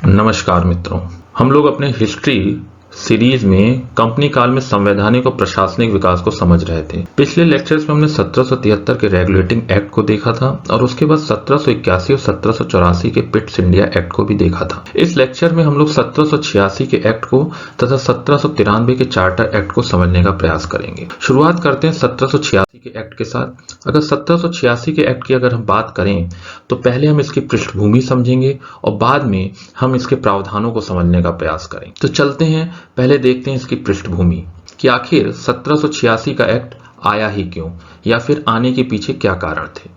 नमस्कार मित्रों, हम लोग अपने हिस्ट्री सीरीज में कंपनी काल में संवैधानिक और प्रशासनिक विकास को समझ रहे थे। पिछले लेक्चर्स में हमने 1773 के रेगुलेटिंग एक्ट को देखा था और उसके बाद 1781 और 1784 के पिट्स इंडिया एक्ट को भी देखा था। इस लेक्चर में हम लोग 1786 के एक्ट को तथा 1793 के चार्टर एक्ट को समझने का प्रयास करेंगे। शुरुआत करते हैं 1786 के एक्ट के साथ। अगर 1786 के एक्ट की अगर हम बात करें तो पहले हम इसकी पृष्ठभूमि समझेंगे और बाद में हम इसके प्रावधानों को समझने का प्रयास करेंगे। तो चलते हैं, पहले देखते हैं इसकी पृष्ठभूमि कि आखिर 1786 का एक्ट आया ही क्यों या फिर आने के पीछे क्या कारण थे।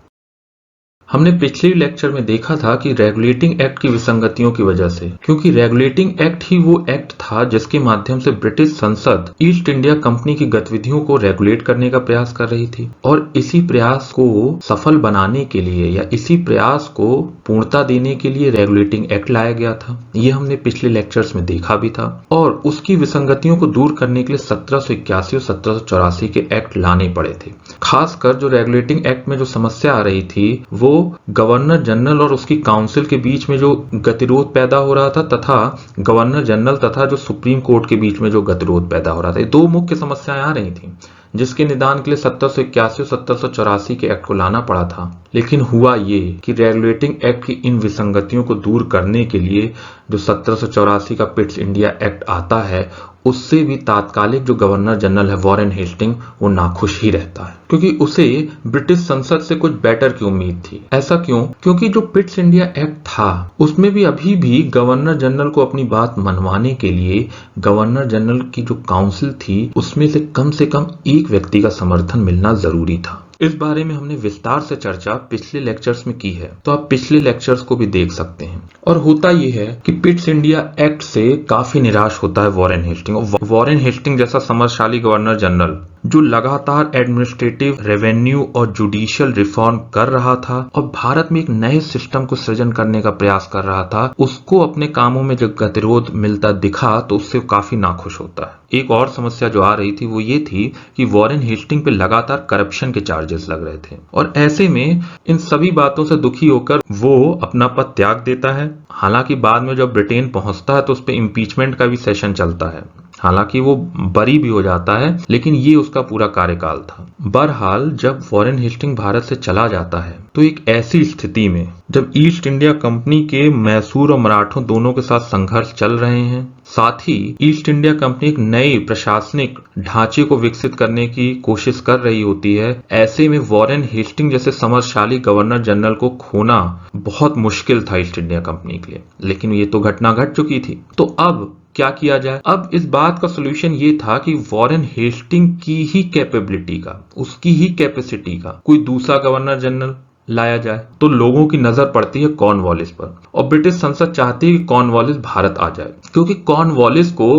हमने पिछले लेक्चर में देखा था कि रेगुलेटिंग एक्ट की विसंगतियों की वजह से, क्योंकि रेगुलेटिंग एक्ट ही वो एक्ट था जिसके माध्यम से ब्रिटिश संसद ईस्ट इंडिया कंपनी की गतिविधियों को रेगुलेट करने का प्रयास कर रही थी और इसी प्रयास को सफल बनाने के लिए या इसी प्रयास को पूर्णता देने के लिए रेगुलेटिंग एक्ट लाया गया था। ये हमने पिछले लेक्चर्स में देखा भी था और उसकी विसंगतियों को दूर करने के लिए 1781 और 1784 के एक्ट लाने पड़े थे। खासकर जो रेगुलेटिंग एक्ट में जो समस्या आ रही थी वो गवर्नर जनरल और उसकी काउंसिल के बीच में जो गतिरोध पैदा हो रहा था तथा गवर्नर जनरल तथा जो सुप्रीम कोर्ट के बीच में जो गतिरोध पैदा हो रहा था, ये दो मुख्य समस्याएं आ रही थी जिसके निदान के लिए 1781 और 1784 के एक्ट को लाना पड़ा था। लेकिन हुआ ये कि रेगुलेटिंग एक्ट की इन विसंगतियों को दूर करने के लिए जो 1784 का पिट्स इंडिया एक्ट आता है उससे भी तात्कालिक जो गवर्नर जनरल है वॉरेन हेस्टिंग वो नाखुश ही रहता है, क्योंकि उसे ब्रिटिश संसद से कुछ बेटर की उम्मीद थी। ऐसा क्यों? क्योंकि जो पिट्स इंडिया एक्ट था उसमें भी अभी भी गवर्नर जनरल को अपनी बात मनवाने के लिए गवर्नर जनरल की जो काउंसिल थी उसमें से कम एक व्यक्ति का समर्थन मिलना जरूरी था। इस बारे में हमने विस्तार से चर्चा पिछले लेक्चर्स में की है, तो आप पिछले लेक्चर्स को भी देख सकते हैं। और होता यह है कि पिट्स इंडिया एक्ट से काफी निराश होता है वॉरेन हेस्टिंग। वॉरेन हेस्टिंग जैसा समर्थशाली गवर्नर जनरल जो लगातार एडमिनिस्ट्रेटिव, रेवेन्यू और जुडिशियल रिफॉर्म कर रहा था और भारत में एक नए सिस्टम को सृजन करने का प्रयास कर रहा था, उसको अपने कामों में जब गतिरोध मिलता दिखा तो उससे काफी नाखुश होता है। एक और समस्या जो आ रही थी वो ये थी कि वॉरेन हेस्टिंग पे लगातार करप्शन के चार्जेस लग रहे थे और ऐसे में इन सभी बातों से दुखी होकर वो अपना पद त्याग देता है। हालांकि बाद में जब ब्रिटेन पहुंचता है तो उस पर इम्पीचमेंट का भी सेशन चलता है, हालांकि वो बरी भी हो जाता है, लेकिन ये उसका पूरा कार्यकाल था। बहरहाल जब वॉरेन हेस्टिंग भारत से चला जाता है तो एक ऐसी स्थिति में जब ईस्ट इंडिया कंपनी के मैसूर और मराठों दोनों के साथ संघर्ष चल रहे हैं, साथ ही ईस्ट इंडिया कंपनी एक नए प्रशासनिक ढांचे को विकसित करने की कोशिश कर रही होती है, ऐसे में वॉरेन हेस्टिंग जैसे समर्थशाली गवर्नर जनरल को खोना बहुत मुश्किल था ईस्ट इंडिया कंपनी के लिए। लेकिन ये तो घटना घट चुकी थी, तो अब क्या किया जाए? अब इस बात का सॉल्यूशन ये था कि वॉरेन हेस्टिंग की ही कैपेबिलिटी का, उसकी ही कैपेसिटी का कोई दूसरा गवर्नर जनरल लाया जाए। तो लोगों की नजर पड़ती है कॉर्नवालिस पर और ब्रिटिश संसद चाहती है कि कॉर्नवालिस भारत आ जाए, क्योंकि कॉर्नवालिस को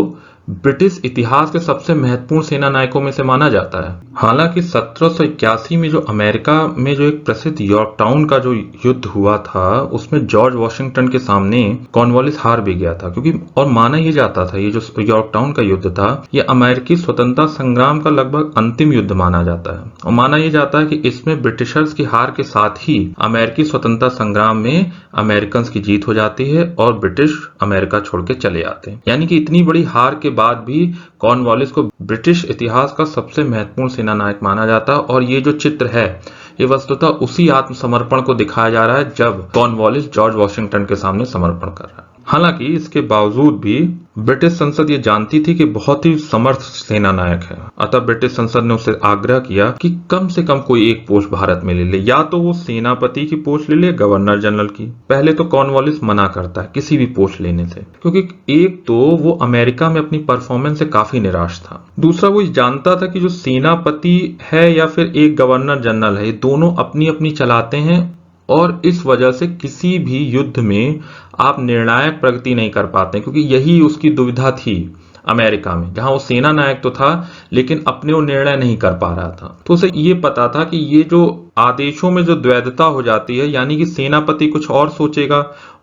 ब्रिटिश इतिहास के सबसे महत्वपूर्ण सेना नायकों में से माना जाता है। हालांकि 1781 में जो अमेरिका में जो एक प्रसिद्ध यॉर्कटाउन का जो युद्ध हुआ था उसमें जॉर्ज वॉशिंगटन के सामने कॉर्नवालिस हार भी गया था, क्योंकि और माना यह जाता था ये जो यॉर्कटाउन का युद्ध था ये अमेरिकी स्वतंत्रता संग्राम का लगभग अंतिम युद्ध माना जाता है और माना यह जाता है कि इसमें ब्रिटिशर्स की हार के साथ ही अमेरिकी स्वतंत्रता संग्राम में अमेरिकन की जीत हो जाती है और ब्रिटिश अमेरिका छोड़ के चले आते हैं। यानी कि इतनी बड़ी हार के बाद भी कॉर्नवालिस को ब्रिटिश इतिहास का सबसे महत्वपूर्ण सेना नायक माना जाता है और ये जो चित्र है ये वस्तुतः उसी आत्मसमर्पण को दिखाया जा रहा है जब कॉर्नवालिस जॉर्ज वॉशिंगटन के सामने समर्पण कर रहा है। हालांकि इसके बावजूद भी ब्रिटिश संसद ये जानती थी कि बहुत ही समर्थ सेना नायक है, अतः ब्रिटिश संसद ने उससे आग्रह किया कि कम से कम कोई एक पोस्ट भारत में ले ले, या तो वो सेनापति की पोस्ट ले ले, गवर्नर जनरल की। पहले तो कॉर्नवालिस मना करता है किसी भी पोस्ट लेने से, क्योंकि एक तो वो अमेरिका में अपनी परफॉर्मेंस से काफी निराश था, दूसरा वो जानता था कि जो सेनापति है या फिर एक गवर्नर जनरल है ये दोनों अपनी अपनी चलाते हैं और इस वजह से किसी भी युद्ध में आप निर्णायक प्रगति नहीं कर पाते, क्योंकि यही उसकी दुविधा थी अमेरिका में, जहां वो सेना नायक तो था लेकिन अपने वो निर्णय नहीं कर पा रहा था। तो उसे ये पता था कि ये जो आदेशों में जो द्वैधता हो जाती है, यानी कि सेनापति कुछ और सोचेगा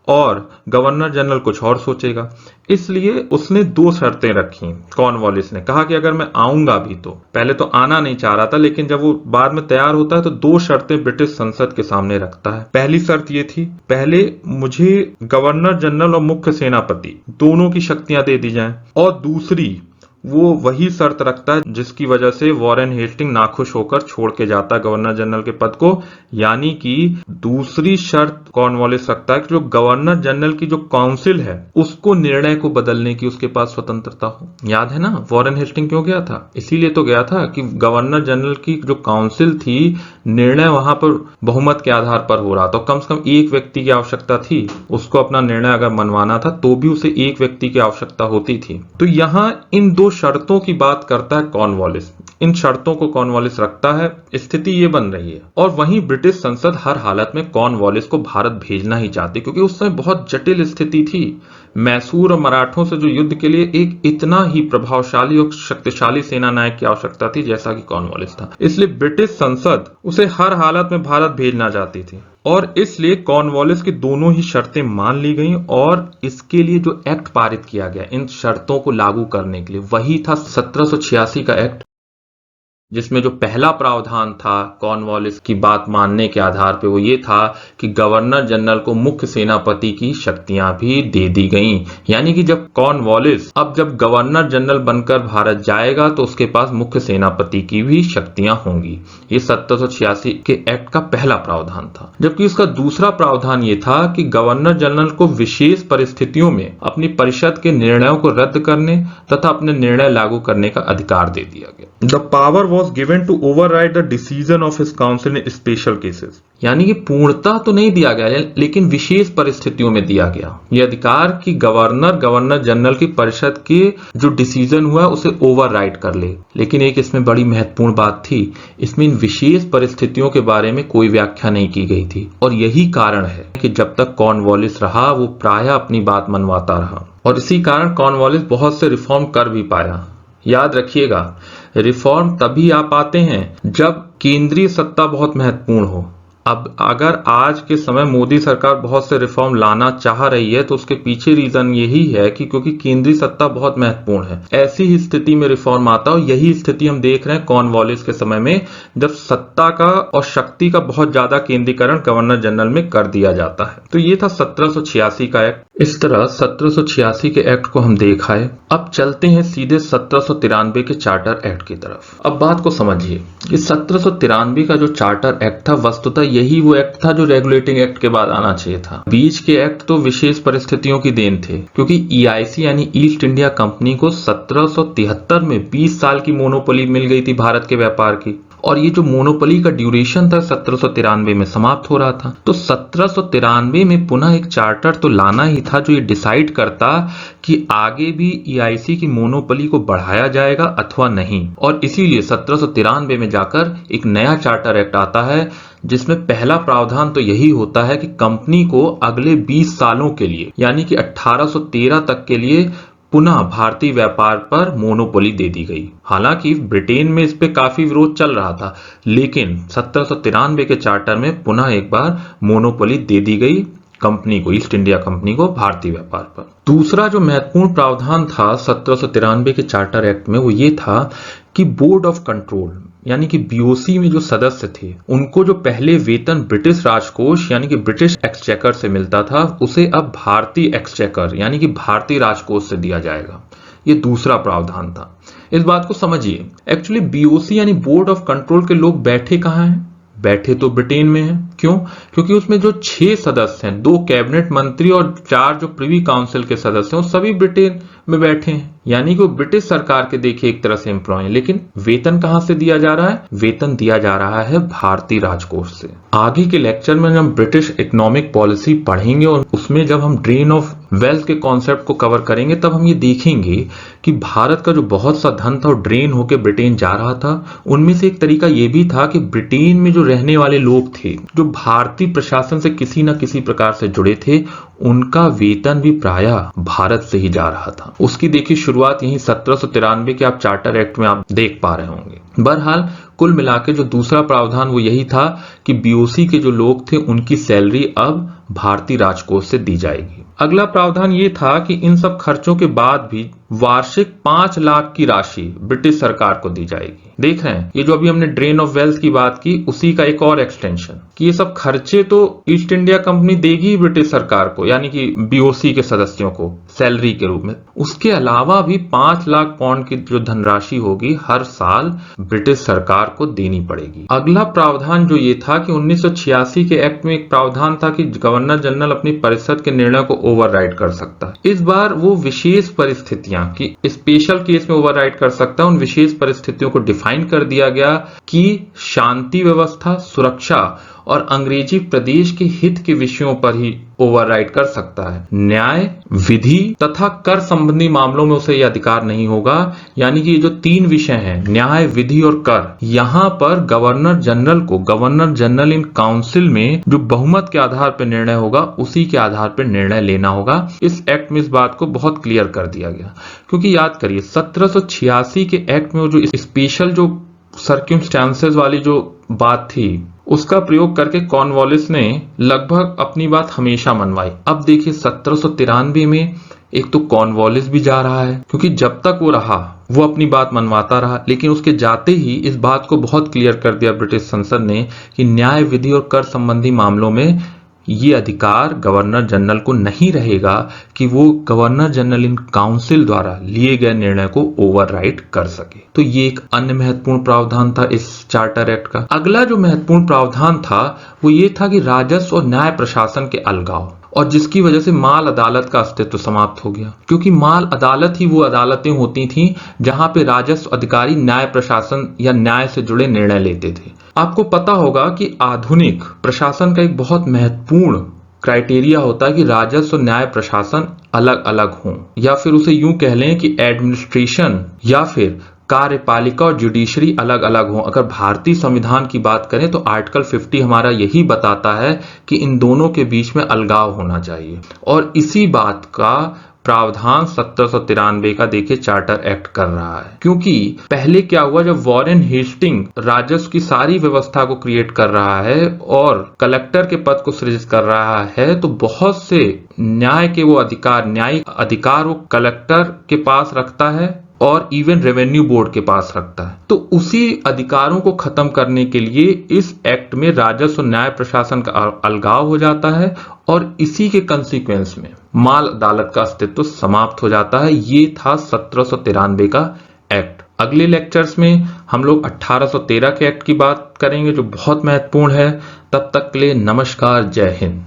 और गवर्नर जनरल कुछ और सोचेगा। इसलिए उसने दो शर्तें रखी। कॉर्नवालिस ने कहा कि अगर मैं आऊंगा भी, तो पहले तो आना नहीं चाह रहा था, लेकिन जब वो बाद में तैयार होता है तो दो शर्तें ब्रिटिश संसद के सामने रखता है। पहली शर्त ये थी, पहले मुझे गवर्नर जनरल और मुख्य सेनापति दोनों की शक्तियां दे दी जाएं, और दूसरी वो वही शर्त रखता है जिसकी वजह से वॉरेन हेस्टिंग नाखुश होकर छोड़ के जाता है गवर्नर जनरल के पद को। यानी कि दूसरी शर्त कॉर्नवालिस रखता है कि जो गवर्नर जनरल की जो काउंसिल है उसको निर्णय को बदलने की उसके पास स्वतंत्रता हो। याद है ना वॉरेन हेस्टिंग क्यों गया था? इसीलिए तो गया था कि गवर्नर जनरल की जो काउंसिल थी, निर्णय वहां पर बहुमत के आधार पर हो रहा था। कम से कम एक व्यक्ति की आवश्यकता थी, उसको अपना निर्णय अगर मनवाना था तो भी उसे एक व्यक्ति की आवश्यकता होती थी। तो यहाँ इन दो शर्तों की बात करता है कॉर्नवालिस। इन शर्तों को कॉर्नवालिस रखता है, स्थिति ये बन रही है। और वहीं ब्रिटिश संसद हर हालत में कॉर्नवालिस को भारत भेजना ही चाहती, क्योंकि उस समय बहुत जटिल स्थिति थी। मैसूर और मराठों से जो युद्ध के लिए एक इतना ही प्रभावशाली और शक्तिशाली सेना नायक की आवश्यकता थी जैसा कि कॉर्नवालिस था, इसलिए ब्रिटिश संसद उसे हर हालत में भारत भेजना चाहती थी। और इसलिए कॉर्नवालिस की दोनों ही शर्तें मान ली गईं, और इसके लिए जो एक्ट पारित किया गया इन शर्तों को लागू करने के लिए, वही था 1786 का एक्ट, जिसमें जो पहला प्रावधान था कॉर्नवालिस की बात मानने के आधार पे वो ये था कि गवर्नर जनरल को मुख्य सेनापति की शक्तियां भी दे दी गईं। यानी कि जब कॉर्नवालिस अब जब गवर्नर जनरल बनकर भारत जाएगा तो उसके पास मुख्य सेनापति की भी शक्तियां होंगी। ये 1786 के एक्ट का पहला प्रावधान था। जबकि उसका दूसरा प्रावधान ये था कि गवर्नर जनरल को विशेष परिस्थितियों में अपनी परिषद के निर्णयों को रद्द करने तथा अपने निर्णय लागू करने का अधिकार दे दिया गया। The power was given to override the decision of his council in special cases। यानी कि पूर्णतः तो नहीं दिया गया, लेकिन विशेष परिस्थितियों में दिया गया यह अधिकार कि गवर्नर जनरल की परिषद के जो डिसीजन हुआ उसे ओवरराइड कर ले। लेकिन एक इसमें बड़ी महत्वपूर्ण बात थी, इसमें इन विशेष परिस्थितियों के बारे में कोई व्याख्या नहीं की गई थी। और यही कारण है कि जब तक कॉर्नवालिस रहा वो प्रायः अपनी बात मनवाता रहा, और इसी कारण कॉर्नवालिस बहुत से रिफॉर्म कर भी पाया। याद रखिएगा, रिफॉर्म तभी आ पाते हैं जब केंद्रीय सत्ता बहुत महत्वपूर्ण हो। अब अगर आज के समय मोदी सरकार बहुत से रिफॉर्म लाना चाह रही है तो उसके पीछे रीजन यही है कि क्योंकि केंद्रीय सत्ता बहुत महत्वपूर्ण है। ऐसी ही स्थिति में रिफॉर्म आता है, और यही स्थिति हम देख रहे हैं कॉर्नवालिस के समय में, जब सत्ता का और शक्ति का बहुत ज्यादा केंद्रीकरण गवर्नर जनरल में कर दिया जाता है। तो ये था 1786 का एक्ट। इस तरह 1786 के एक्ट को हम देखा है। अब चलते हैं सीधे 1793 के चार्टर एक्ट की तरफ। अब बात को समझिए कि 1793 का जो चार्टर एक्ट था वस्तुतः यही वो एक्ट था जो रेगुलेटिंग एक्ट के बाद आना चाहिए था। बीच के एक्ट तो विशेष परिस्थितियों की देन थे, क्योंकि ईआईसी यानी ईस्ट इंडिया कंपनी को 1773 में 20 साल की मोनोपोली मिल गई थी भारत के व्यापार की, और ये जो मोनोपोली का ड्यूरेशन था 1793 में समाप्त हो रहा था। तो 1793 में पुनः एक चार्टर तो लाना ही था जो ये डिसाइड करता कि आगे भी ईआईसी की मोनोपोली को बढ़ाया जाएगा अथवा नहीं। और इसीलिए 1793 में जाकर एक नया चार्टर एक्ट आता है, जिसमें पहला प्रावधान तो यही होता है कि कंपनी को अगले 20 सालों के लिए यानी कि 1813 तक के लिए पुनः भारतीय व्यापार पर मोनोपोली दे दी गई। हालांकि ब्रिटेन में इस पे काफी विरोध चल रहा था, लेकिन 1793 के चार्टर में पुनः एक बार मोनोपोली दे दी गई कंपनी को, ईस्ट इंडिया कंपनी को, भारतीय व्यापार पर। दूसरा जो महत्वपूर्ण प्रावधान था 1793 के चार्टर एक्ट में वो ये था कि बोर्ड ऑफ कंट्रोल यानी कि बीओसी में जो सदस्य थे उनको जो पहले वेतन ब्रिटिश राजकोष यानी कि ब्रिटिश एक्सचेकर से मिलता था उसे अब भारतीय एक्सचेकर यानी कि भारतीय राजकोष से दिया जाएगा। ये दूसरा प्रावधान था। इस बात को समझिए, एक्चुअली बीओसी यानी बोर्ड ऑफ कंट्रोल के लोग बैठे कहाँ हैं? बैठे तो ब्रिटेन में हैं। क्यों? क्योंकि उसमें जो 6 सदस्य हैं, 2 कैबिनेट मंत्री और 4 जो प्रिवी काउंसिल के सदस्य हैं, वो सभी ब्रिटेन में बैठे हैं। यानी कि वो ब्रिटिश सरकार के देखिए एक तरह से एम्प्लॉय है, लेकिन वेतन कहां से दिया जा रहा है? वेतन दिया जा रहा है भारतीय राजकोष से। आगे के लेक्चर में हम ब्रिटिश इकोनॉमिक पॉलिसी पढ़ेंगे और उसमें जब हम ड्रेन ऑफ वेल्थ के कॉन्सेप्ट को कवर करेंगे तब हम ये देखेंगे कि भारत का जो बहुत सा धन था वो ड्रेन होकर ब्रिटेन जा रहा था। उनमें से एक तरीका ये भी था कि ब्रिटेन में जो रहने वाले लोग थे जो भारतीय प्रशासन से किसी न किसी प्रकार से जुड़े थे, उनका वेतन भी प्रायः भारत से ही जा रहा था। उसकी देखिए शुरुआत यही 1793 के आप चार्टर एक्ट में आप देख पा रहे होंगे। बहरहाल कुल मिलाकर जो दूसरा प्रावधान वो यही था कि बीओसी के जो लोग थे उनकी सैलरी अब भारतीय राजकोष से दी जाएगी। अगला प्रावधान ये था कि इन सब खर्चों के बाद भी वार्षिक 5 लाख की राशि ब्रिटिश सरकार को दी जाएगी। देख रहे हैं, ये जो अभी हमने ड्रेन ऑफ वेल्थ की बात की, उसी का एक और एक्सटेंशन कि ये सब खर्चे तो ईस्ट इंडिया कंपनी देगी ही ब्रिटिश सरकार को, यानी कि बीओसी के सदस्यों को सैलरी के रूप में। उसके अलावा भी 5 लाख पाउंड की जो धनराशि होगी हर साल ब्रिटिश सरकार को देनी पड़ेगी। अगला प्रावधान जो ये था कि 1986 के एक्ट में एक प्रावधान था कि गवर्नर जनरल अपनी परिषद के निर्णय को ओवरराइड कर सकता है। इस बार वो विशेष परिस्थितियां कि स्पेशल केस में ओवरराइड कर सकता है, उन विशेष परिस्थितियों को डिफाइन कर दिया गया कि शांति व्यवस्था, सुरक्षा और अंग्रेजी प्रदेश के हित के विषयों पर ही ओवरराइड कर सकता है। न्याय, विधि तथा कर संबंधी मामलों में उसे यह अधिकार नहीं होगा। यानी कि ये जो 3 विषय हैं, न्याय, विधि और कर, यहां पर गवर्नर जनरल को, गवर्नर जनरल इन काउंसिल में जो बहुमत के आधार पर निर्णय होगा उसी के आधार पर निर्णय लेना होगा। इस एक्ट में इस बात को बहुत क्लियर कर दिया गया, क्योंकि याद करिए 1786 के एक्ट में जो स्पेशल जो सर्क्यूमस्टेंसेस वाली जो बात थी उसका प्रयोग करके कॉर्नवालिस ने लगभग अपनी बात हमेशा मनवाई। अब देखिए 1793 में एक तो कॉर्नवालिस भी जा रहा है, क्योंकि जब तक वो रहा वो अपनी बात मनवाता रहा, लेकिन उसके जाते ही इस बात को बहुत क्लियर कर दिया ब्रिटिश संसद ने कि न्याय, विधि और कर संबंधी मामलों में ये अधिकार गवर्नर जनरल को नहीं रहेगा कि वो गवर्नर जनरल इन काउंसिल द्वारा लिए गए निर्णय को ओवरराइड कर सके। तो ये एक अन्य महत्वपूर्ण प्रावधान था इस चार्टर एक्ट का। अगला जो महत्वपूर्ण प्रावधान था वो ये था कि राजस्व और न्याय प्रशासन के अलगाव, और जिसकी वजह से माल अदालत का अस्तित्व समाप्त हो गया, क्योंकि माल अदालत ही वो अदालतें होती थीं जहां पे राजस्व अधिकारी न्याय प्रशासन या न्याय से जुड़े निर्णय लेते थे। आपको पता होगा कि आधुनिक प्रशासन का एक बहुत महत्वपूर्ण क्राइटेरिया होता है कि राजस्व और न्याय प्रशासन अलग अलग हों, या फिर उसे यूं कह लें कि एडमिनिस्ट्रेशन या फिर कार्यपालिका और जुडिशरी अलग अलग हों। अगर भारतीय संविधान की बात करें तो आर्टिकल 50 हमारा यही बताता है कि इन दोनों के बीच में अलगाव होना चाहिए, और इसी बात का प्रावधान 1793 का देखिए चार्टर एक्ट कर रहा है। क्योंकि पहले क्या हुआ, जब वॉरेन हेस्टिंग राजस्व की सारी व्यवस्था को क्रिएट कर रहा है और कलेक्टर के पद को सृजित कर रहा है, तो बहुत से न्याय के वो अधिकार, न्यायिक अधिकार वो कलेक्टर के पास रखता है और इवन रेवेन्यू बोर्ड के पास रखता है। तो उसी अधिकारों को खत्म करने के लिए इस एक्ट में राजस्व और न्याय प्रशासन का अलगाव हो जाता है, और इसी के कंसीक्वेंस में माल अदालत का अस्तित्व समाप्त हो जाता है। ये था 1793 का एक्ट। अगले लेक्चर्स में हम लोग 1813 के एक्ट की बात करेंगे जो बहुत महत्वपूर्ण है। तब तक के लिए नमस्कार, जय हिंद।